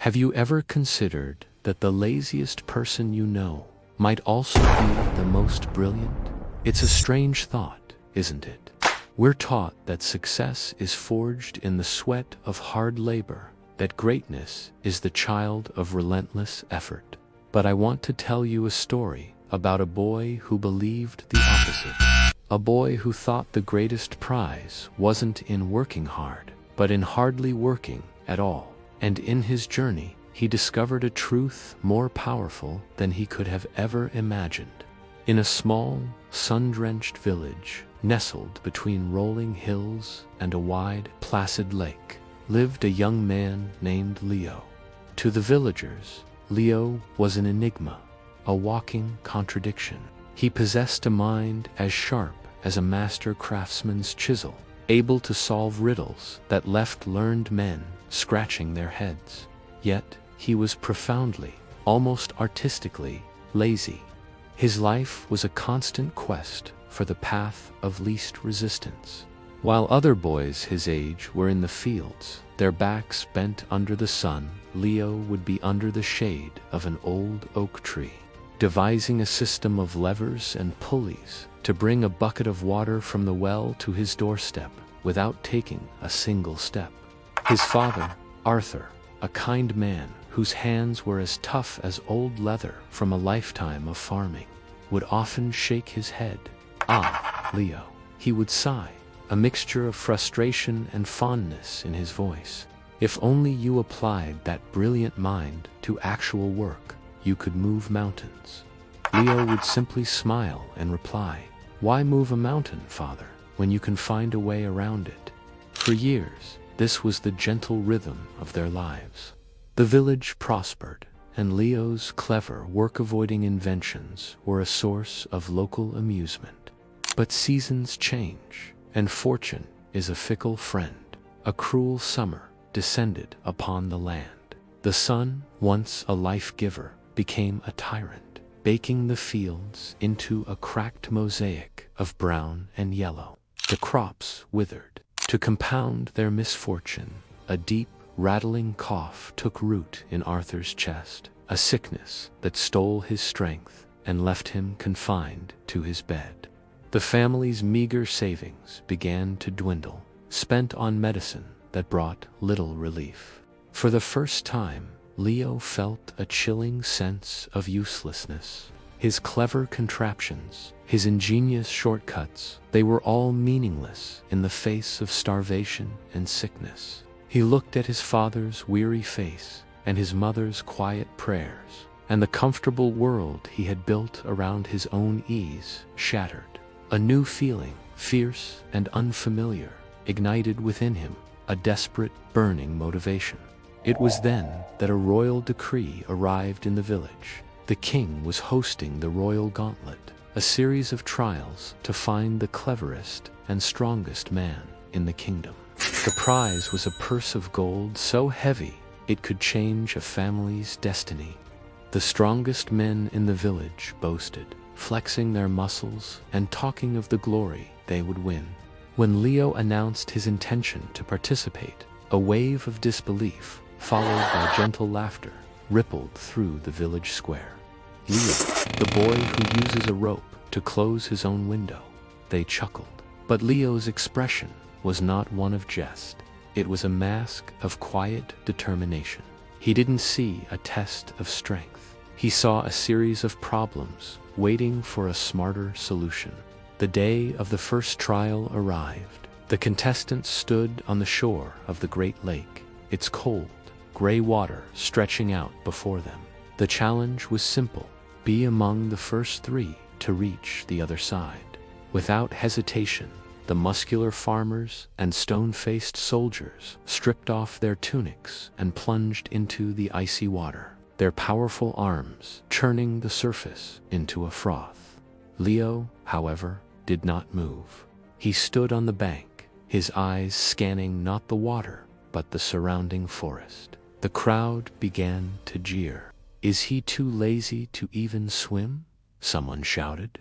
Have you ever considered that the laziest person you know might also be the most brilliant? It's a strange thought, isn't it? We're taught that success is forged in the sweat of hard labor, that greatness is the child of relentless effort. But I want to tell you a story about a boy who believed the opposite. A boy who thought the greatest prize wasn't in working hard, but in hardly working at all. And in his journey, he discovered a truth more powerful than he could have ever imagined. In a small, sun-drenched village, nestled between rolling hills and a wide, placid lake, lived a young man named Leo. To the villagers, Leo was an enigma, a walking contradiction. He possessed a mind as sharp as a master craftsman's chisel, able to solve riddles that left learned men scratching their heads. Yet, he was profoundly, almost artistically, lazy. His life was a constant quest for the path of least resistance. While other boys his age were in the fields, their backs bent under the sun, Leo would be under the shade of an old oak tree, devising a system of levers and pulleys to bring a bucket of water from the well to his doorstep without taking a single step. His father, Arthur, a kind man whose hands were as tough as old leather from a lifetime of farming, would often shake his head. "Ah, Leo," he would sigh, a mixture of frustration and fondness in his voice. "If only you applied that brilliant mind to actual work, you could move mountains." Leo would simply smile and reply, "Why move a mountain, father, when you can find a way around it?" For years, this was the gentle rhythm of their lives. The village prospered, and Leo's clever work-avoiding inventions were a source of local amusement. But seasons change, and fortune is a fickle friend. A cruel summer descended upon the land. The sun, once a life-giver, became a tyrant, baking the fields into a cracked mosaic of brown and yellow. The crops withered. To compound their misfortune, a deep, rattling cough took root in Arthur's chest, a sickness that stole his strength and left him confined to his bed. The family's meager savings began to dwindle, spent on medicine that brought little relief. For the first time, Leo felt a chilling sense of uselessness. His clever contraptions, his ingenious shortcuts, they were all meaningless in the face of starvation and sickness. He looked at his father's weary face and his mother's quiet prayers, and the comfortable world he had built around his own ease shattered. A new feeling, fierce and unfamiliar, ignited within him, a desperate, burning motivation. It was then that a royal decree arrived in the village. The king was hosting the Royal Gauntlet, a series of trials to find the cleverest and strongest man in the kingdom. The prize was a purse of gold so heavy it could change a family's destiny. The strongest men in the village boasted, flexing their muscles and talking of the glory they would win. When Leo announced his intention to participate, a wave of disbelief, followed by gentle laughter, rippled through the village square. "Leo, the boy who uses a rope to close his own window," they chuckled. But Leo's expression was not one of jest. It was a mask of quiet determination. He didn't see a test of strength. He saw a series of problems waiting for a smarter solution. The day of the first trial arrived. The contestants stood on the shore of the great lake, its cold, gray water stretching out before them. The challenge was simple: be among the first three to reach the other side. Without hesitation, the muscular farmers and stone-faced soldiers stripped off their tunics and plunged into the icy water, their powerful arms churning the surface into a froth. Leo, however, did not move. He stood on the bank, his eyes scanning not the water, but the surrounding forest. The crowd began to jeer. "Is he too lazy to even swim?" someone shouted.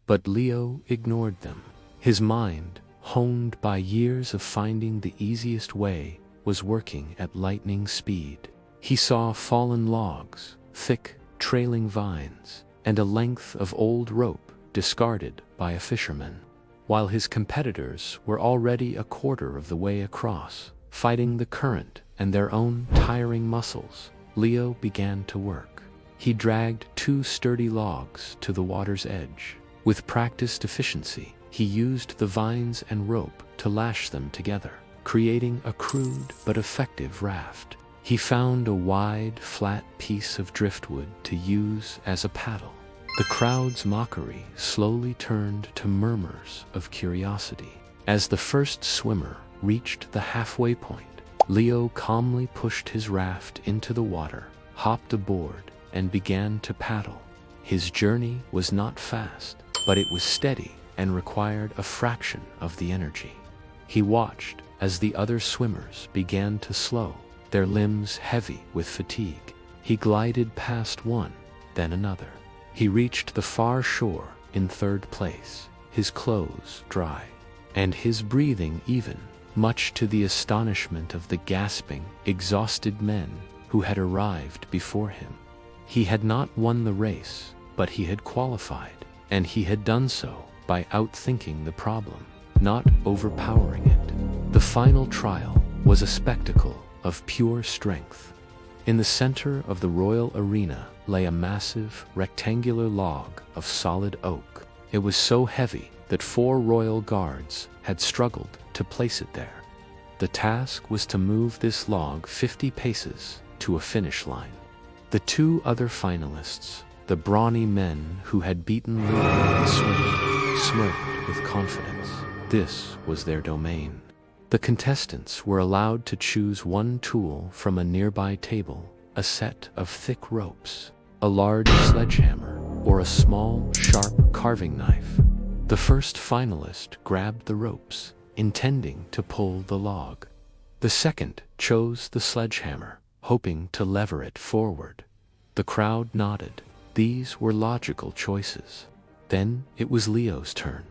But Leo ignored them. His mind, honed by years of finding the easiest way, was working at lightning speed. He saw fallen logs, thick, trailing vines, and a length of old rope discarded by a fisherman. While his competitors were already a quarter of the way across, fighting the current and their own tiring muscles, Leo began to work. He dragged 2 sturdy logs to the water's edge. With practiced efficiency, he used the vines and rope to lash them together, creating a crude but effective raft. He found a wide, flat piece of driftwood to use as a paddle. The crowd's mockery slowly turned to murmurs of curiosity. As the first swimmer reached the halfway point, Leo calmly pushed his raft into the water, hopped aboard, and began to paddle. His journey was not fast, but it was steady and required a fraction of the energy. He watched as the other swimmers began to slow, their limbs heavy with fatigue. He glided past one, then another. He reached the far shore in 3rd place, his clothes dry, and his breathing even, much to the astonishment of the gasping, exhausted men who had arrived before him. He had not won the race, but he had qualified, and he had done so by outthinking the problem, not overpowering it. The final trial was a spectacle of pure strength. In the center of the royal arena lay a massive, rectangular log of solid oak. It was so heavy that 4 royal guards had struggled to place it there. The task was to move this log 50 paces to a finish line. The 2 other finalists, the brawny men who had beaten Leo in the swimming, smirked with confidence. This was their domain. The contestants were allowed to choose one tool from a nearby table, a set of thick ropes, a large sledgehammer, or a small, sharp carving knife. The first finalist grabbed the ropes, intending to pull the log. The second chose the sledgehammer, hoping to lever it forward. The crowd nodded. These were logical choices. Then it was Leo's turn.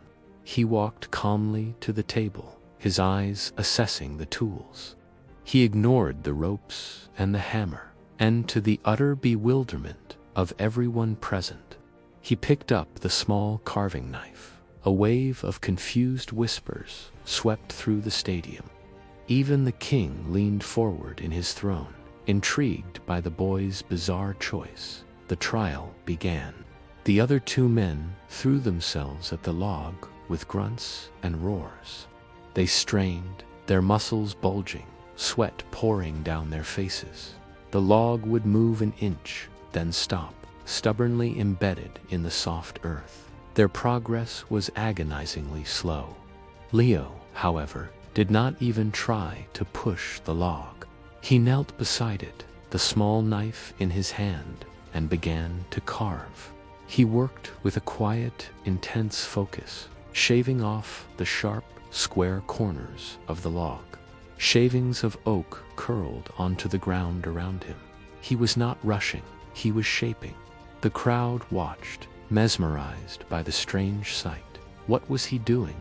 He walked calmly to the table, his eyes assessing the tools. He ignored the ropes and the hammer, and to the utter bewilderment of everyone present, he picked up the small carving knife. A wave of confused whispers swept through the stadium. Even the king leaned forward in his throne, intrigued by the boy's bizarre choice. The trial began. The other 2 men threw themselves at the log with grunts and roars. They strained, their muscles bulging, sweat pouring down their faces. The log would move an inch, then stop, stubbornly embedded in the soft earth. Their progress was agonizingly slow. Leo, however, did not even try to push the log. He knelt beside it, the small knife in his hand, and began to carve. He worked with a quiet, intense focus, shaving off the sharp, square corners of the log. Shavings of oak curled onto the ground around him. He was not rushing, he was shaping. The crowd watched, mesmerized by the strange sight. What was he doing?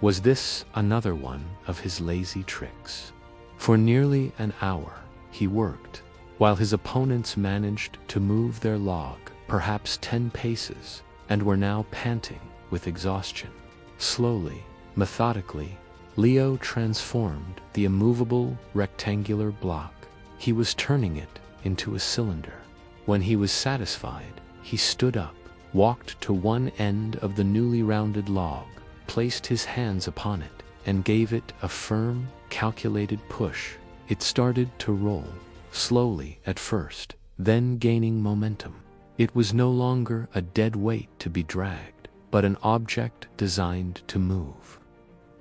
Was this another one of his lazy tricks? For nearly an hour, he worked, while his opponents managed to move their log perhaps 10 paces and were now panting with exhaustion. Slowly, methodically, Leo transformed the immovable rectangular block. He was turning it into a cylinder. When he was satisfied, he stood up, walked to one end of the newly rounded log, placed his hands upon it, and gave it a firm, calculated push. It started to roll, slowly at first, then gaining momentum. It was no longer a dead weight to be dragged, but an object designed to move.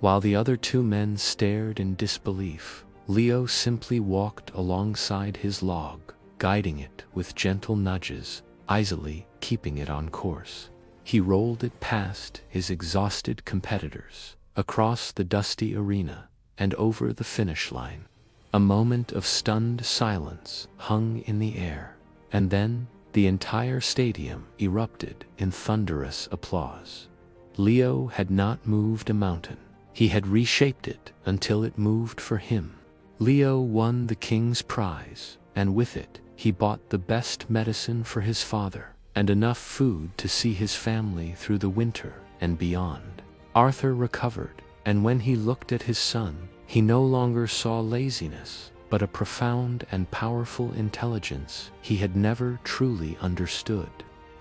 While the other 2 men stared in disbelief, Leo simply walked alongside his log, guiding it with gentle nudges, easily keeping it on course. He rolled it past his exhausted competitors, across the dusty arena, and over the finish line. A moment of stunned silence hung in the air, and then the entire stadium erupted in thunderous applause. Leo had not moved a mountain. He had reshaped it until it moved for him. Leo won the king's prize, and with it, he bought the best medicine for his father, and enough food to see his family through the winter and beyond. Arthur recovered, and when he looked at his son, he no longer saw laziness, but a profound and powerful intelligence he had never truly understood.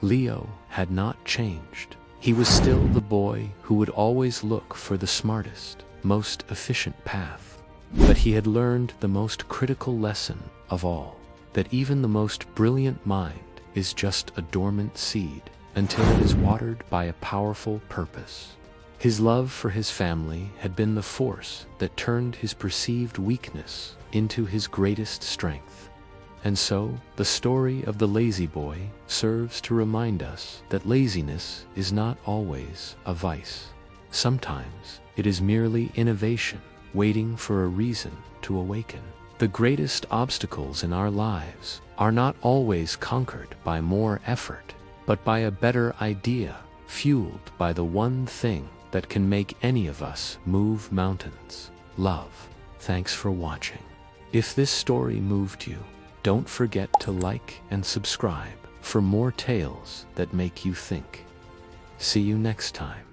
Leo had not changed. He was still the boy who would always look for the smartest, most efficient path. But he had learned the most critical lesson of all, that even the most brilliant mind is just a dormant seed until it is watered by a powerful purpose. His love for his family had been the force that turned his perceived weakness into his greatest strength. And so, the story of the lazy boy serves to remind us that laziness is not always a vice. Sometimes, it is merely innovation, waiting for a reason to awaken. The greatest obstacles in our lives are not always conquered by more effort, but by a better idea, fueled by the one thing that can make any of us move mountains: love. Thanks for watching. If this story moved you, don't forget to like and subscribe for more tales that make you think. See you next time.